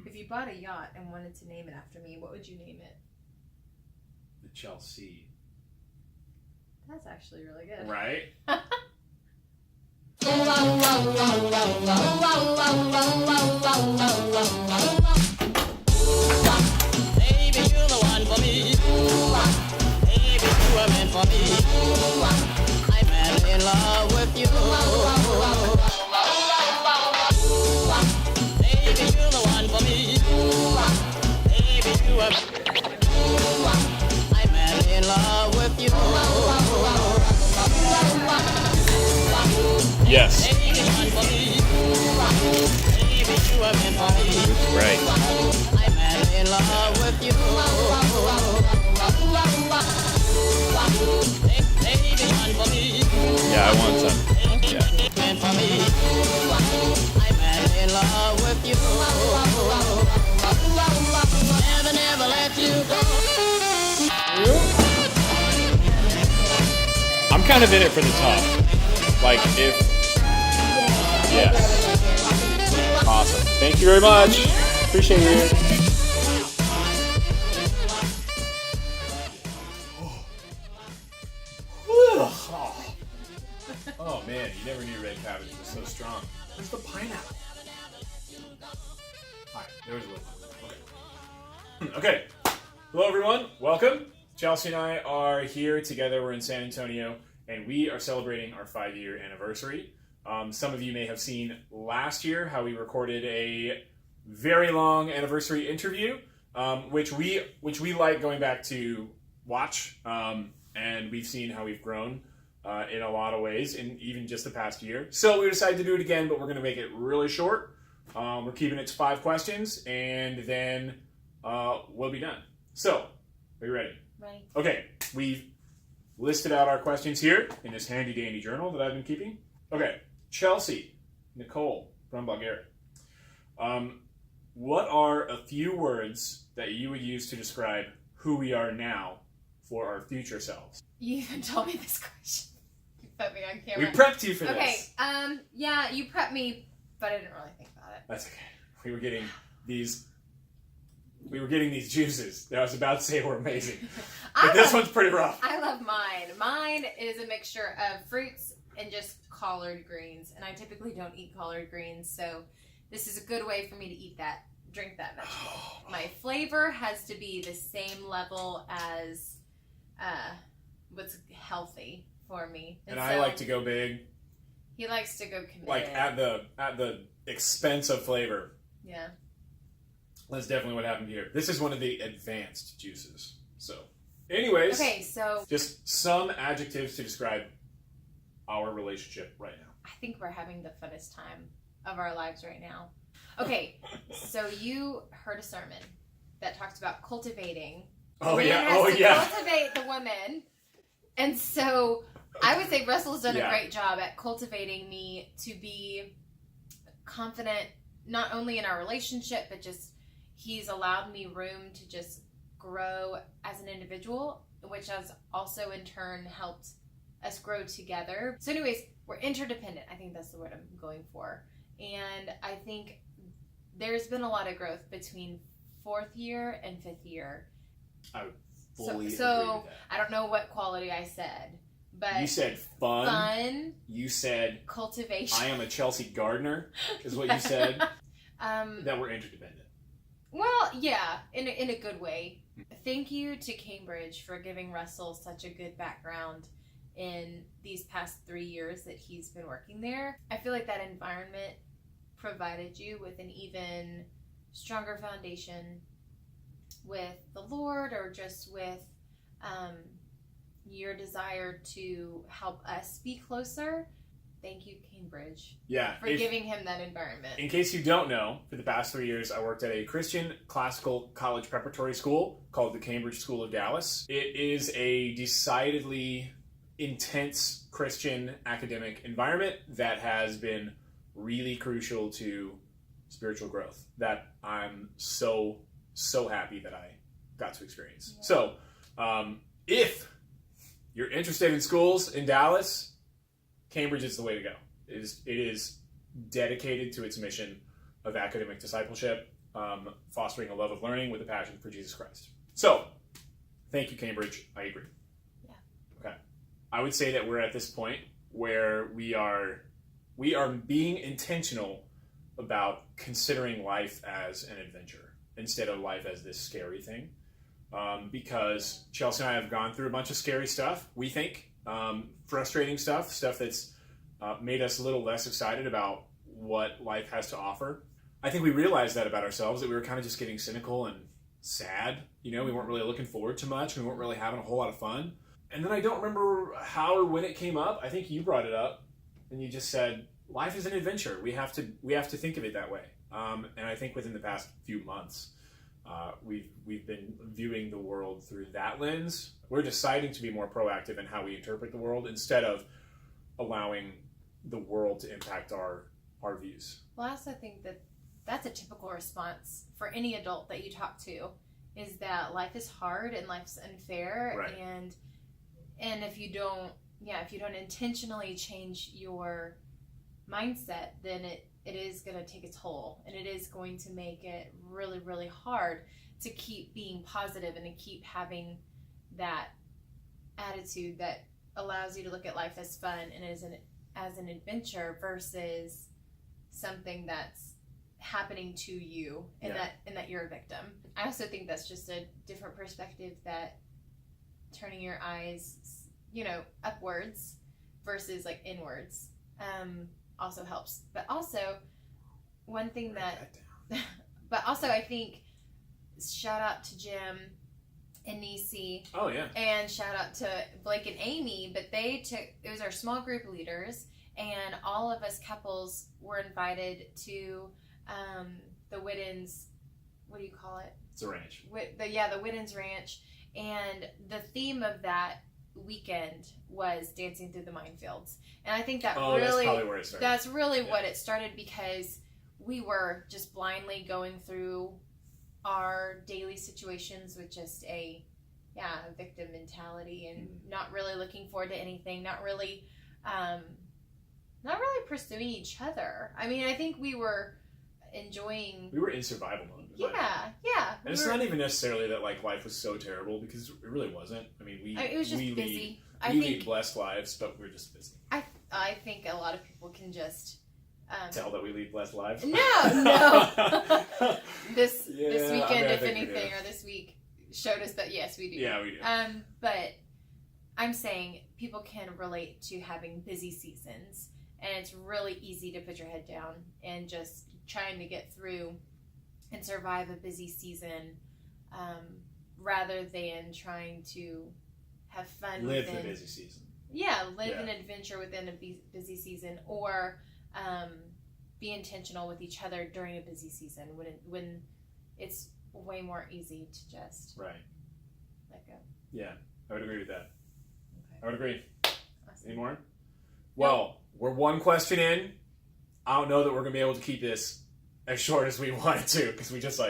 If you bought a yacht and wanted to name it after me, what would you name it? The Chelsea. That's actually really good. Right? Baby, you're the one for me. Baby, you are meant for me. I'm madly in love with you. Baby, you're the one for me. Baby, you are. I'm madly in love with you. Yes. Baby, one for me. Baby, you are meant for me. Right. I'm madly in love with you. Baby, one for me. Yeah, I want some. Yeah. Meant for me. I'm madly in love with you. Never, never let you go. I'm kind of in it for the top. Like, if... Yes. Awesome. Thank you very much. Appreciate it. Oh man, you never knew red cabbage was so strong. Where's the pineapple? Alright, there's a little. Okay. Hello everyone, welcome. Chelsey and I are here together. We're in San Antonio, and we are celebrating our 5-year anniversary. Some of you may have seen last year how we recorded a very long anniversary interview, which we like going back to watch, and we've seen how we've grown in a lot of ways in even just the past year. So we decided to do it again, but we're going to make it really short. We're keeping it to 5 questions, and then we'll be done. So, are you ready? Ready. Okay, we've listed out our questions here in this handy dandy journal that I've been keeping. Okay, Chelsey, Nicole from Garrett. What are a few words that you would use to describe who we are now for our future selves? You even told me this question. You put me on camera. We prepped you for Okay, this. yeah, you prepped me, but I didn't really think about it. That's okay. We were getting these juices that I was about to say were amazing. But this one's pretty rough. I love mine. Mine is a mixture of fruits and just collard greens, and I typically don't eat collard greens, so this is a good way for me to drink that vegetable. My flavor has to be the same level as what's healthy for me. And I like to go big. He likes to go committed. Like at the expense of flavor. Yeah. That's definitely what happened here. This is one of the advanced juices. So, anyways. Okay, so just some adjectives to describe our relationship right now. I think we're having the funnest time of our lives right now. Okay, so you heard a sermon that talked about cultivating. Oh, Man yeah. has Oh, to yeah. cultivate the woman. And so I would say Russell's done Yeah. a great job at cultivating me to be confident, not only in our relationship, but just he's allowed me room to just grow as an individual, which has also in turn helped us grow together. So anyways, we're interdependent. I think that's the word I'm going for. And I think there's been a lot of growth between 4th year and 5th year. I would fully agree with So that. I don't know what quality I said, but You said fun. fun, You said, cultivation. I am a Chelsea gardener, is what you said. Um, That we're interdependent. well, yeah, in a good way. Thank you to Cambridge for giving Russell such a good background in these past 3 years that he's been working there. I feel like that environment provided you with an even stronger foundation with the Lord, or just with your desire to help us be closer. Thank you, Cambridge, Yeah. for giving him that environment. In case you don't know, for the past 3 years, I worked at a Christian classical college preparatory school called the Cambridge School of Dallas. It is a decidedly intense Christian academic environment that has been really crucial to spiritual growth that I'm so happy that I got to experience. Yeah. So, if you're interested in schools in Dallas, Cambridge is the way to go. It is dedicated to its mission of academic discipleship. fostering a love of learning with a passion for Jesus Christ. So, thank you, Cambridge. I agree. Yeah. Okay. I would say that we're at this point where we are being intentional about considering life as an adventure instead of life as this scary thing. Because Chelsey and I have gone through a bunch of scary stuff, we think, frustrating stuff that's made us a little less excited about what life has to offer. I think we realized that about ourselves, that we were kind of just getting cynical and sad. We weren't really looking forward to much. We weren't really having a whole lot of fun. And then I don't remember how or when it came up. I think you brought it up, and you just said, life is an adventure. We have to think of it that way. And I think within the past few months, we've been viewing the world through that lens. We're deciding to be more proactive in how we interpret the world instead of allowing the world to impact our views. Well, I also think that that's a typical response for any adult that you talk to, is that life is hard and life's unfair, right. and if you don't intentionally change your mindset, then it is going to take a toll, and it is going to make it really, really hard to keep being positive and to keep having that attitude that allows you to look at life as fun and as an adventure versus something that's happening to you and that you're a victim. I also think that's just a different perspective, that turning your eyes, upwards versus like inwards, also helps. But also one thing I think, shout out to Jim and Nisi. Oh yeah. And shout out to Blake and Amy, but it was our small group leaders, and all of us couples were invited to the Whittens, what do you call it? It's a ranch. The Whittens Ranch, and the theme of that weekend was dancing through the minefields. And I think that that's probably where it started. That's really what it started, because we were just blindly going through our daily situations with just a victim mentality, and not really looking forward to anything, not really pursuing each other. I mean, I think we were enjoying. We were in survival mode. Yeah. And it's not even necessarily that like life was so terrible, because it really wasn't. I mean, it was just busy. We lead blessed lives, but we're just busy. I think a lot of people can just tell that we lead blessed lives. No. This weekend, if or this week, showed us that yes, we do. Yeah, we do. But I'm saying people can relate to having busy seasons, and it's really easy to put your head down and just trying to get through and survive a busy season, rather than trying to have fun. Live the busy season. Live an adventure within a busy season, or be intentional with each other during a busy season when it's way more easy to just let go. Yeah, I would agree with that. Okay. I would agree. Awesome. Any more? Well, we're one question in. I don't know that we're going to be able to keep this as short as we wanted to, because we just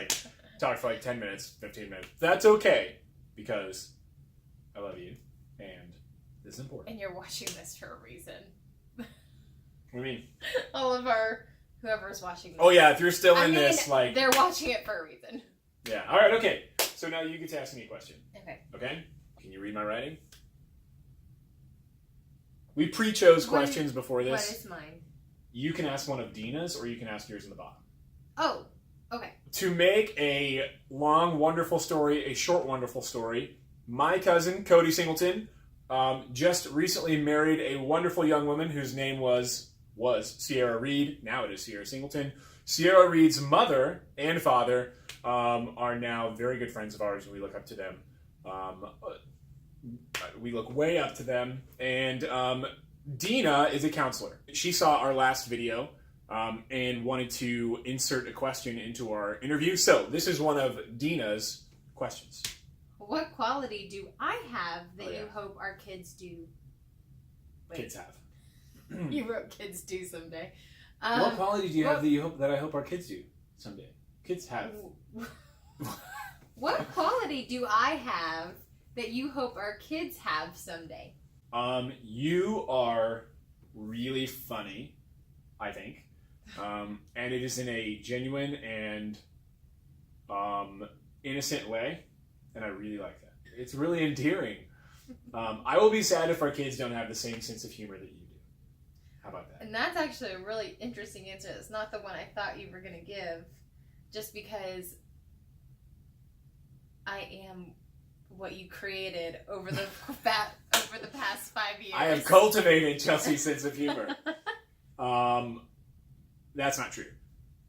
talked for 10 minutes, 15 minutes. That's okay, because I love you, and this is important. And you're watching this for a reason. What do you mean? All of whoever's watching this. Oh yeah, if you're still in this, they're watching it for a reason. Yeah, alright, okay. So now you get to ask me a question. Okay? Can you read my writing? We pre-chose questions before this. What is mine? You can ask one of Deana's, or you can ask yours in the bottom. Oh, okay. To make a long, wonderful story a short, wonderful story, my cousin, Cody Singleton, just recently married a wonderful young woman whose name was Sierra Reed. Now it is Sierra Singleton. Sierra Reed's mother and father are now very good friends of ours, and we look up to them. We look way up to them. And Deana is a counselor. She saw our last video and wanted to insert a question into our interview. So this is one of Deana's questions. What quality do I have that you hope our kids do? Kids have. You wrote kids do someday. What quality do you have that I hope our kids do someday? Kids have. What quality do I have that you hope our kids have someday? You are really funny, I think. And it is in a genuine and innocent way, and I really like that. It's really endearing. I will be sad if our kids don't have the same sense of humor that you do. How about that? And that's actually a really interesting answer. It's not the one I thought you were going to give, just because I am what you created over the past 5 years. I have cultivated Chelsea's sense of humor. That's not true.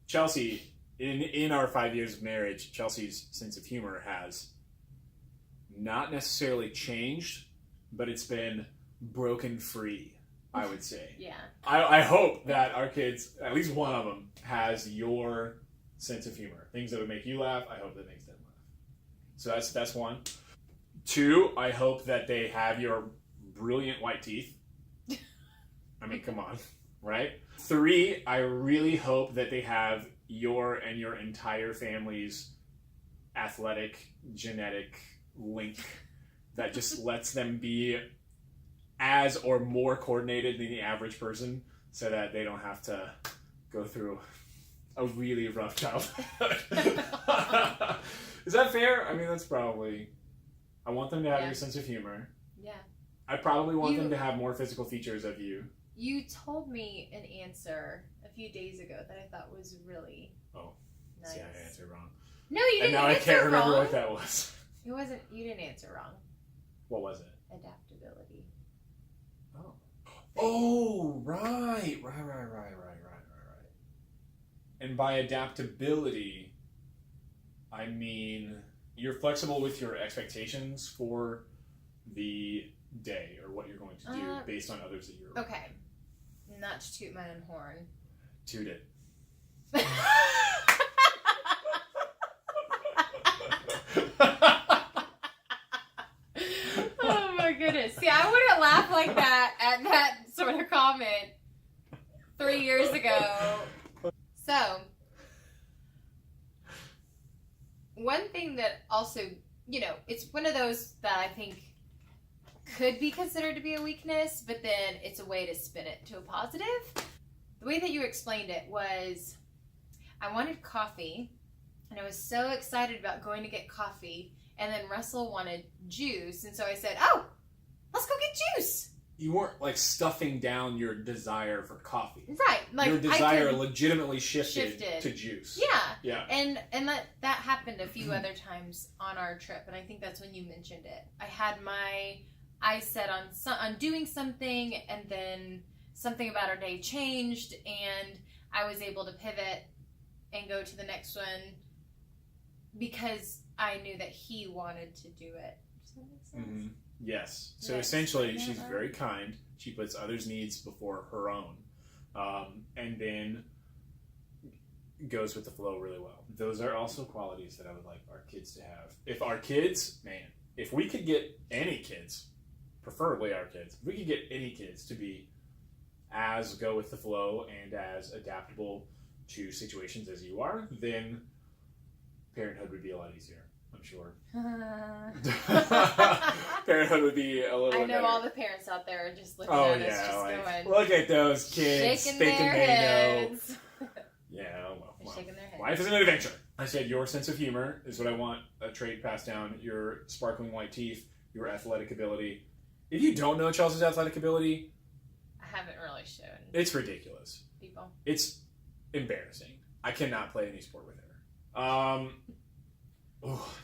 Chelsea, in our 5 years of marriage, Chelsea's sense of humor has not necessarily changed, but it's been broken free, I would say. Yeah. I hope that our kids, at least one of them, has your sense of humor. Things that would make you laugh, I hope that makes them laugh. So that's one. 2, I hope that they have your brilliant white teeth. I mean, come on, right? 3, I really hope that they have your and your entire family's athletic, genetic link that just lets them be as or more coordinated than the average person, so that they don't have to go through a really rough childhood. Is that fair? I mean, that's probably... I want them to have your sense of humor. Yeah. I probably want them to have more physical features of you. You told me an answer a few days ago that I thought was really nice. See, I answered wrong. No, you didn't. And now I can't remember what that was. It wasn't. You didn't answer wrong. What was it? Adaptability. Oh. Oh, right. And by adaptability, I mean you're flexible with your expectations for the day or what you're going to do based on others that you're around. Okay. Not to toot my own horn. Toot it. Oh my goodness. See, I wouldn't laugh like that at that sort of comment 3 years ago. So, one thing that also, it's one of those that I think could be considered to be a weakness, but then it's a way to spin it to a positive. The way that you explained it was, I wanted coffee, and I was so excited about going to get coffee, and then Russell wanted juice, and so I said, oh, let's go get juice. You weren't like stuffing down your desire for coffee. Right. Like your desire legitimately shifted to juice. Yeah. And that happened a few other times on our trip, and I think that's when you mentioned it. I had my eyes set on doing something, and then something about our day changed, and I was able to pivot and go to the next one because I knew that he wanted to do it. Does that make sense? Mm-hmm. Yes. So essentially, she's very kind. She puts others' needs before her own, and then goes with the flow really well. Those are also qualities that I would like our kids to have. If our kids, if we could get any kids, preferably our kids, if we could get any kids to be as go with the flow and as adaptable to situations as you are, then parenthood would be a lot easier. I'm sure. Parenthood would be a little bit I know better. All the parents out there are just looking at us, just going, look at those kids shaking thinking their they heads. know. Yeah, well, Shaking their heads. Life is an adventure. I said your sense of humor is what I want a trait passed down. Your sparkling white teeth, your athletic ability. If you don't know Chelsea's athletic ability, I haven't really shown it's ridiculous. People. It's embarrassing. I cannot play any sport with her. I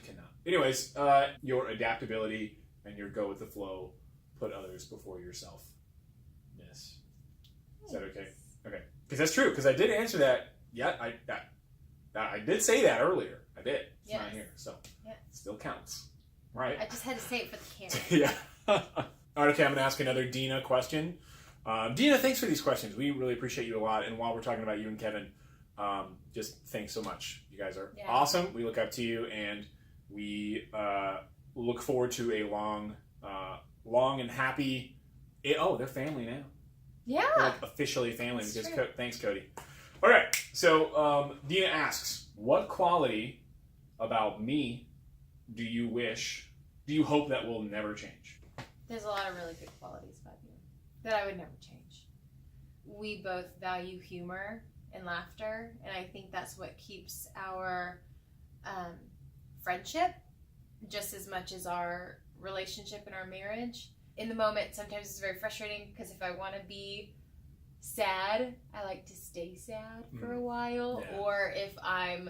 cannot. Anyways, your adaptability and your go with the flow, put others before yourself. Yes. Is that okay? Okay. Because that's true. Because I did answer that. Yeah, I did say that earlier. I did. It's not here, so it still counts. Right? I just had to say it for the camera. Yeah. All right, okay, I'm going to ask another Deana question. Deana, thanks for these questions. We really appreciate you a lot. And while we're talking about you and Kevin, just thanks so much. You guys are awesome. We look up to you, and we look forward to a long and happy... they're family now. Yeah. They're like officially family. Thanks, Cody. All right, so Deana asks, what quality about me do you hope that will never change? There's a lot of really good qualities about you that I would never change. We both value humor and laughter, and I think that's what keeps our friendship just as much as our relationship and our marriage. In the moment, sometimes it's very frustrating because if I want to be sad, I like to stay sad for a while. Yeah. Or if I'm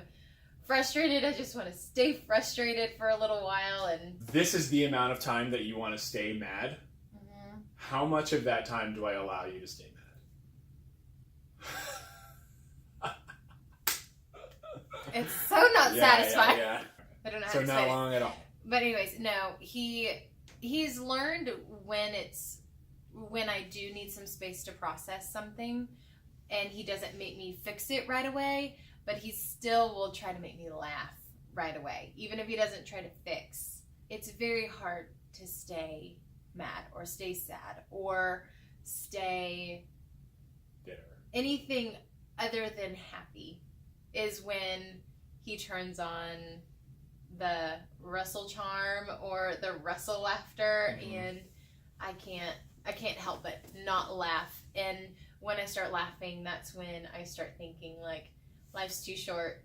frustrated, I just want to stay frustrated for a little while. And This is the amount of time that you want to stay mad. How much of that time do I allow you to stay mad? It's so not satisfying. Yeah. I don't know how So to not explain it. long at all. But anyways, no, he's learned when I do need some space to process something, and he doesn't make me fix it right away, but he still will try to make me laugh right away, even if he doesn't try to fix. It's very hard to stay mad or stay sad or stay Bitter. anything other than happy is when he turns on the Russell charm or the Russell laughter, and I can't help but not laugh. And when I start laughing, that's when I start thinking like life's too short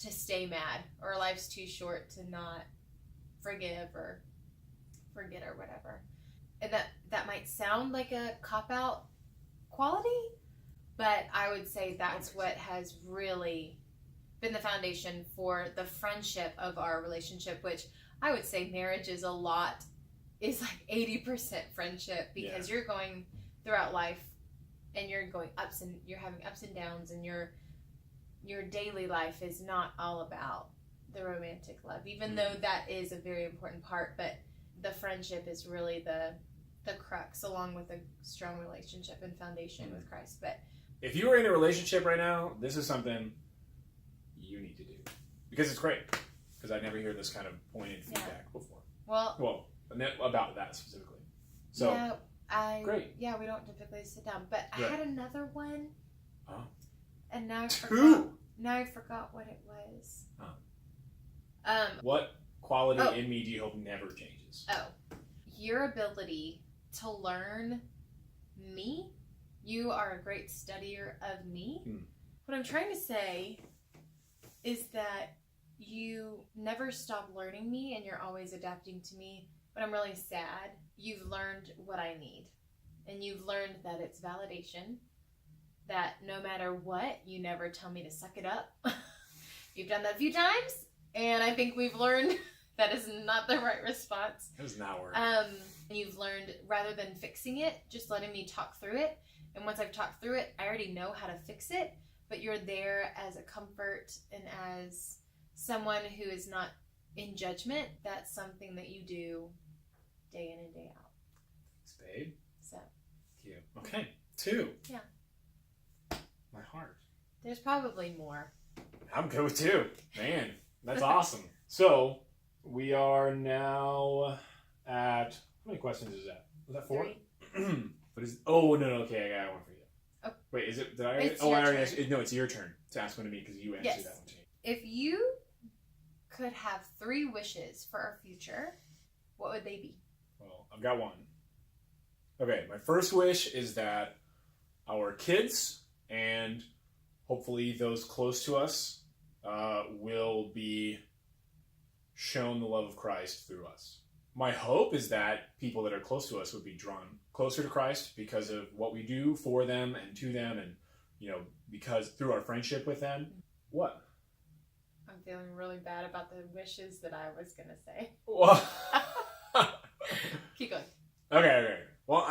to stay mad, or life's too short to not forgive or forget or whatever. And that might sound like a cop-out quality, but I would say that's what has really been the foundation for the friendship of our relationship, which I would say marriage is like 80% friendship, because you're going throughout life and you're having ups and downs, and your daily life is not all about the romantic love, even though that is a very important part, but the friendship is really the crux, along with a strong relationship and foundation with Christ. But if you are in a relationship right now, this is something you need to do, because it's great. Because I never hear this kind of pointed feedback before. Well, about that specifically. So great. Yeah, we don't typically sit down, but I had another one. Oh. And now I forgot. Two. Now I forgot what it was. Oh. What quality in me do you hope never changes? Your ability to learn me. You are a great studier of me. What I'm trying to say is that you never stop learning me, and you're always adapting to me. But I'm really sad. You've learned what I need, and you've learned that it's validation, that no matter what, you never tell me to suck it up. You've done that a few times, and I think we've learned that is not the right response. It does not work. You've learned, rather than fixing it, just letting me talk through it. And once I've talked through it, I already know how to fix it, but you're there as a comfort and as someone who is not in judgment. That's something that you do day in and day out. Thanks, babe. So. Thank you. Okay. 2. Yeah. My heart. There's probably more. I'm good with 2. Man, that's awesome. So, we are now at... How many questions is that? Was that 4? 3. What is... Oh, no, okay, I got one for you. Oh. Wait, is it... Did I... It's I your already turn. asked... No, it's your turn to ask one to me, because you answered that one to me. If you could have 3 wishes for our future, what would they be? Well, I've got one. Okay, my first wish is that our kids, and hopefully those close to us, will be shown the love of Christ through us. My hope is that people that are close to us would be drawn closer to Christ because of what we do for them and to them, and, because through our friendship with them. What? I'm feeling really bad about the wishes that I was going to say. Well, Keep going. Okay. Well,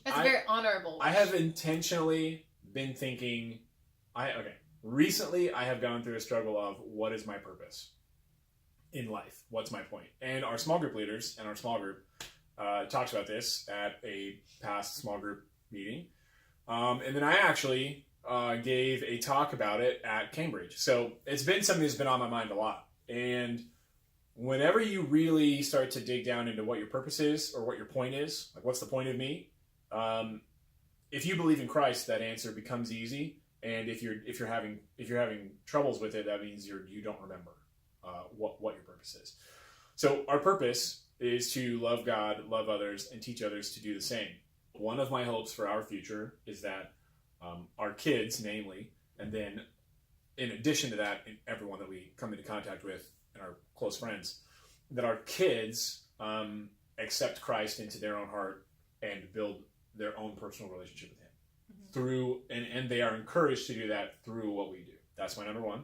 That's a very honorable wish. I have intentionally been thinking. Recently, I have gone through a struggle of what is my purpose in life? What's my point? And our small group leaders and our small group talked about this at a past small group meeting. And then I actually gave a talk about it at Cambridge. So it's been something that's been on my mind a lot. And whenever you really start to dig down into what your purpose is or what your point is, like what's the point of me? If you believe in Christ, that answer becomes easy. And if you're having troubles with it, that means you don't remember what your purpose is. So our purpose is to love God, love others, and teach others to do the same. One of my hopes for our future is that our kids, namely, and then in addition to that, everyone that we come into contact with and our close friends, that our kids accept Christ into their own heart and build their own personal relationship with him through, and they are encouraged to do that through what we do. That's my number one.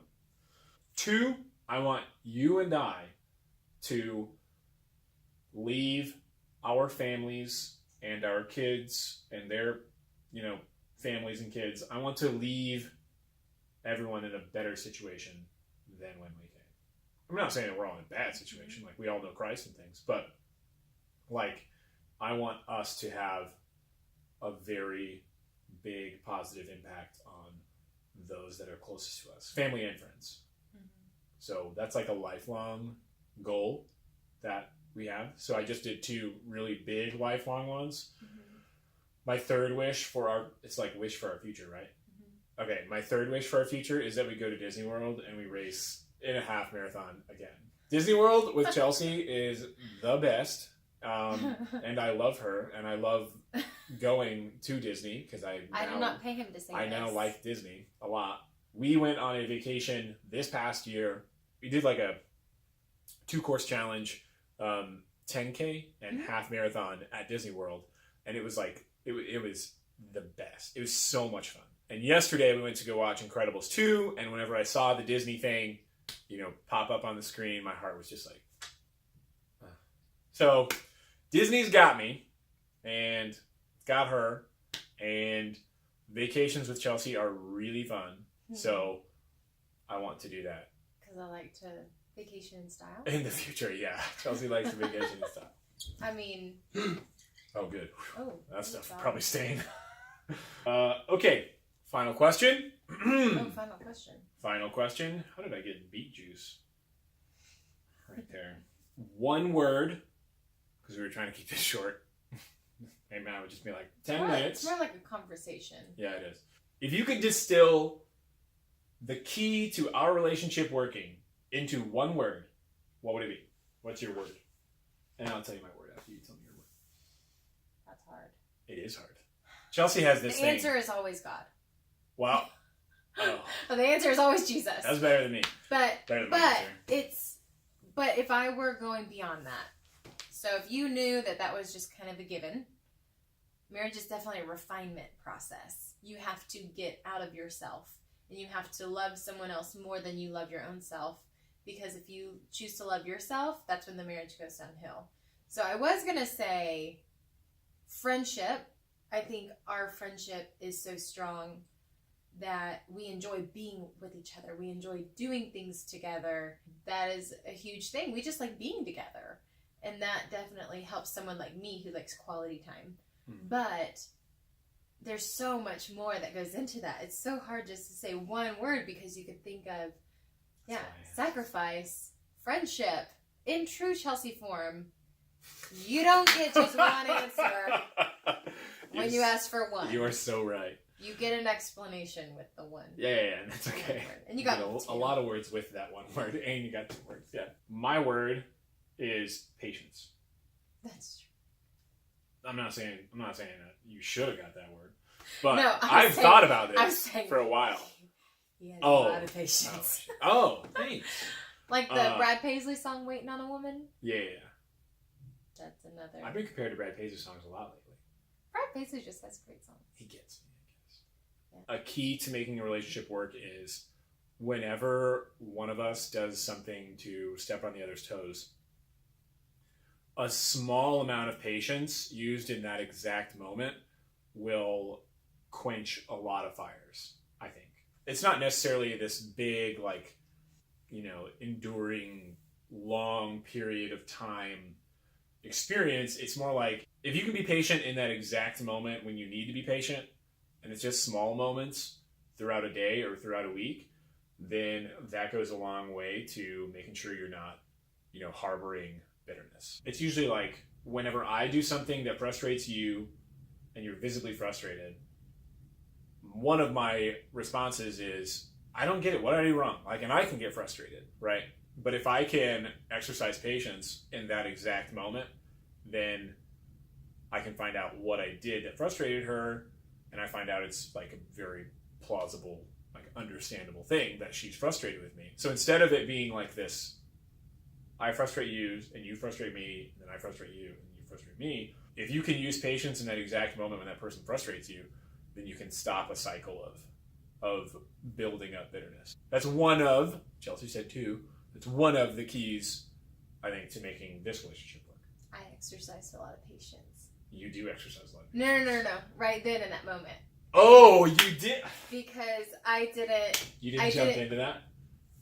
Two, I want you and I to leave our families and our kids and their, families and kids. I want to leave everyone in a better situation than when we came. I'm not saying that we're all in a bad situation. Like, we all know Christ and things, but like, I want us to have a very big positive impact on those that are closest to us, family and friends. So that's like a lifelong goal that we have. So I just did 2 really big lifelong ones. My third wish it's like wish for our future, right? Okay, my third wish for our future is that we go to Disney World and we race in a half marathon again. Disney World with Chelsey is the best. And I love her, and I love going to Disney because I do not pay him to say I now this. like Disney a lot. We went on a vacation this past year. We did like a 2-course challenge, 10K and half marathon at Disney World, and it was like it was the best. It was so much fun. And yesterday we went to go watch Incredibles 2, and whenever I saw the Disney thing, pop up on the screen, my heart was just like, So Disney's got me, and got her, and vacations with Chelsey are really fun. So I want to do that. Because I like to vacation in style. In the future, yeah. Chelsey likes to vacation in style. I mean... Oh, good. Oh, that stuff probably staying. Okay, final question. Final question. Final question. How did I get beet juice? Right there. One word, because we were trying to keep this short. Hey, man, it would just be like 10 minutes. It's more like a conversation. Yeah, it is. If you could distill the key to our relationship working into one word, what would it be? What's your word? And I'll tell you my word after you tell me your word. That's hard. It is hard. Chelsey has this thing. The answer is always God. Wow. Oh. The answer is always Jesus. That's better than me. But answer. But if I were going beyond that, so if you knew that was just kind of a given, marriage is definitely a refinement process. You have to get out of yourself, and you have to love someone else more than you love your own self, because if you choose to love yourself, that's when the marriage goes downhill. So I was going to say friendship. I think our friendship is so strong that we enjoy being with each other. We enjoy doing things together. That is a huge thing. We just like being together. And that definitely helps someone like me who likes quality time. But there's so much more that goes into that. It's so hard just to say one word, because you could think of, sacrifice, friendship, in true Chelsey form. You don't get just one answer when you ask for one. You are so right. You get an explanation with the one. Yeah, and that's okay. And you got a lot of words with that one word, and you got 2 words. Yeah. My word is patience. That's true. I'm not saying that you should have got that word, but no, I've thought about this for a while. He has a lot of patience. Oh, thanks. Like the Brad Paisley song, "Waiting on a Woman." Yeah. That's another. I've been compared to Brad Paisley songs a lot lately. Brad Paisley just has great songs. He gets me, I guess. Yeah. A key to making a relationship work is whenever one of us does something to step on the other's toes, a small amount of patience used in that exact moment will quench a lot of fires, I think. It's not necessarily this big, enduring, long period of time experience. It's more like, if you can be patient in that exact moment when you need to be patient, and it's just small moments throughout a day or throughout a week, then that goes a long way to making sure you're not, harboring bitterness. It's usually like, whenever I do something that frustrates you and you're visibly frustrated, one of my responses is, I don't get it. What did I do wrong? And I can get frustrated, right? But if I can exercise patience in that exact moment, then I can find out what I did that frustrated her, and I find out it's a very plausible, understandable thing that she's frustrated with me. So instead of it being like this I frustrate you, and you frustrate me, and then I frustrate you, and you frustrate me. If you can use patience in that exact moment when that person frustrates you, then you can stop a cycle of building up bitterness. That's one of, Chelsey said two, it's one of the keys, I think, to making this relationship work. I exercised a lot of patience. You do exercise a lot. No. Right then in that moment. Oh, you did? Because I didn't. You didn't jump into that?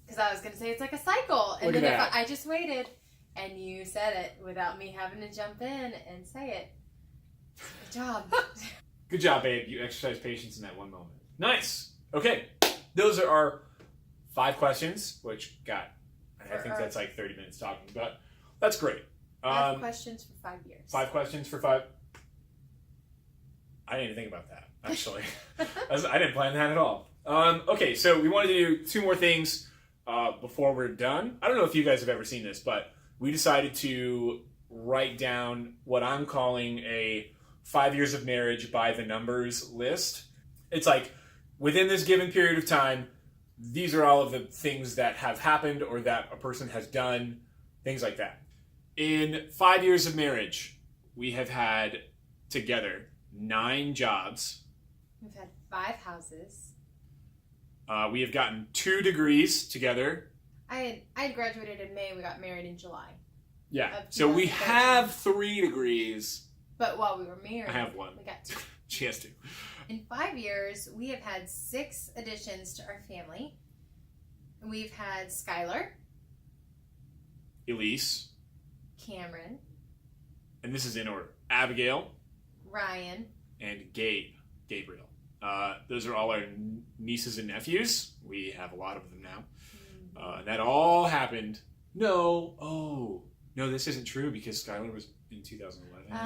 Because I was going to say it's like a cycle. And Look then at if that. I just waited and you said it without me having to jump in and say it. Good job. Good job, babe. You exercised patience in that one moment. Nice. Okay. Those are our 5 questions, which I think that's like 30 minutes talking, but that's great. 5 questions for 5 years. 5 questions for 5. I didn't even think about that, actually. I didn't plan that at all. Okay, so we wanted to do 2 more things before we're done. I don't know if you guys have ever seen this, but we decided to write down what I'm calling a 5 years of marriage by the numbers list. It's like, within this given period of time, these are all of the things that have happened or that a person has done, things like that. In 5 years of marriage, we have had together 9 jobs. We've had 5 houses. We have gotten 2 degrees together. I had graduated in May. We got married in July. Yeah. Of So we 2013. have 3 degrees. But while we were married, I have 1. we got 2. She has 2. In 5 years, we have had 6 additions to our family. We've had Skylar, Elise. Cameron, And this is in order. Abigail Ryan, and Gabriel. Those are all our nieces and nephews. We have a lot of them now. And that all happened. No, this isn't true because Skylar was in 2011. Oh.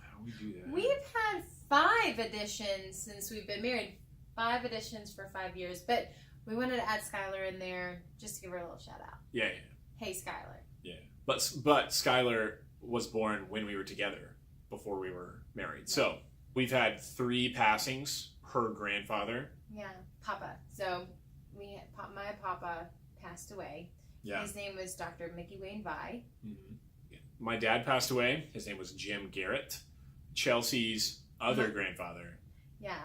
How do we do that? We've had 5 additions since we've been married. 5 additions for 5 years. But we wanted to add Skylar in there just to give her a little shout out. Yeah. Hey, Skylar. Yeah. But Skylar was born when we were together, before we were married. Right. So we've had 3 passings. Her grandfather. Yeah, Papa. So my Papa passed away. Yeah. His name was Dr. Mickey Wayne Vi. Mm-hmm. Yeah. My dad passed away. His name was Jim Garrett. Chelsey's other grandfather. Yeah.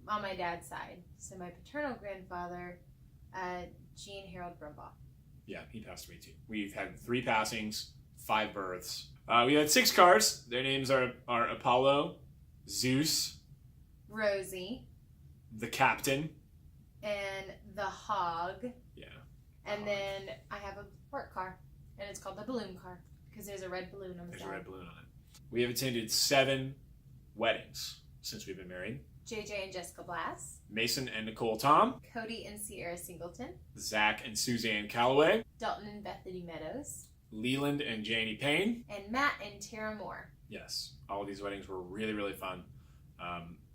On my dad's side. So my paternal grandfather, Gene Harold Brumbaugh. Yeah, he passed away too. We've had 3 passings, 5 births. We had 6 cars. Their names are Apollo, Zeus, Rosie, the Captain, and the Hog. Yeah. And then I have a work car, and it's called the balloon car because there's a red balloon on the There's side. a red balloon on it. We have attended 7 weddings since we've been married. JJ and Jessica Blass, Mason and Nicole Tom, Cody and Sierra Singleton, Zach and Suzanne Calloway, Dalton and Bethany Meadows, Leland and Janie Payne. and Matt and Tara Moore. Yes, all of these weddings were really, really fun.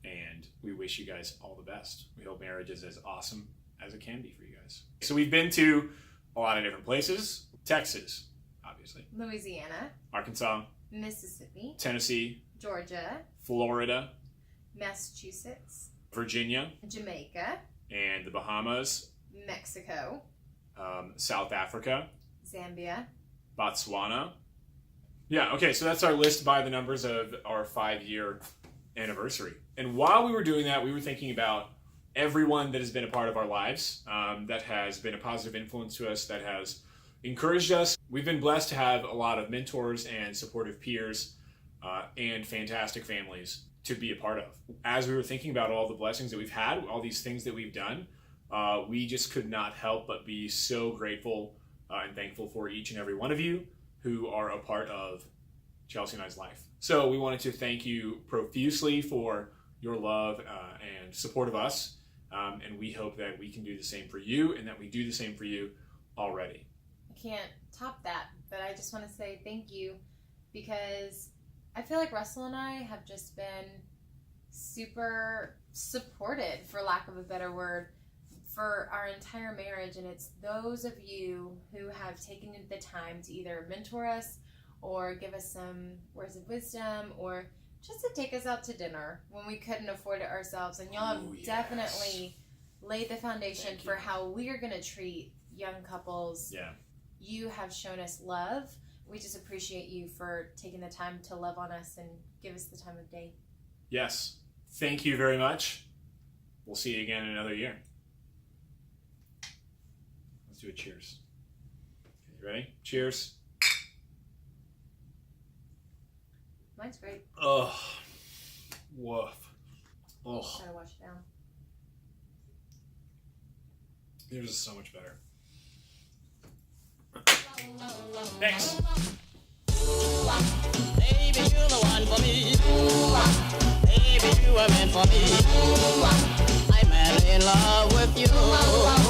And we wish you guys all the best. We hope marriage is as awesome as it can be for you guys. So we've been to a lot of different places. Texas, obviously. Louisiana, Arkansas, Mississippi, Tennessee, Georgia, Florida, Massachusetts, Virginia, Jamaica, and the Bahamas, Mexico, South Africa, Zambia. Botswana. Yeah, okay, so that's our list by the numbers of our 5-year anniversary. And while we were doing that, we were thinking about everyone that has been a part of our lives, that has been a positive influence to us, that has encouraged us. We've been blessed to have a lot of mentors and supportive peers and fantastic families to be a part of. As we were thinking about all the blessings that we've had, all these things that we've done, we just could not help but be so grateful and thankful for each and every one of you who are a part of Chelsey and I's life. So we wanted to thank you profusely for your love and support of us, and we hope that we can do the same for you and that we do the same for you already. I can't top that, but I just want to say thank you because I feel like Russell and I have just been super supported, for lack of a better word, for our entire marriage. And it's those of you who have taken the time to either mentor us or give us some words of wisdom or just to take us out to dinner when we couldn't afford it ourselves. And y'all have definitely laid the foundation for how we are going to treat young couples. Yeah. You have shown us love. We just appreciate you for taking the time to love on us and give us the time of day. Yes. Thank you very much. We'll see you again in another year. Let's do a cheers. Okay, you ready? Cheers. Mine's great. Ugh. Woof. Ugh. Gotta wash it down. Yours is so much better. Thanks. Baby, you're the one for me. Baby, you are meant for me. I'm madly in love with you.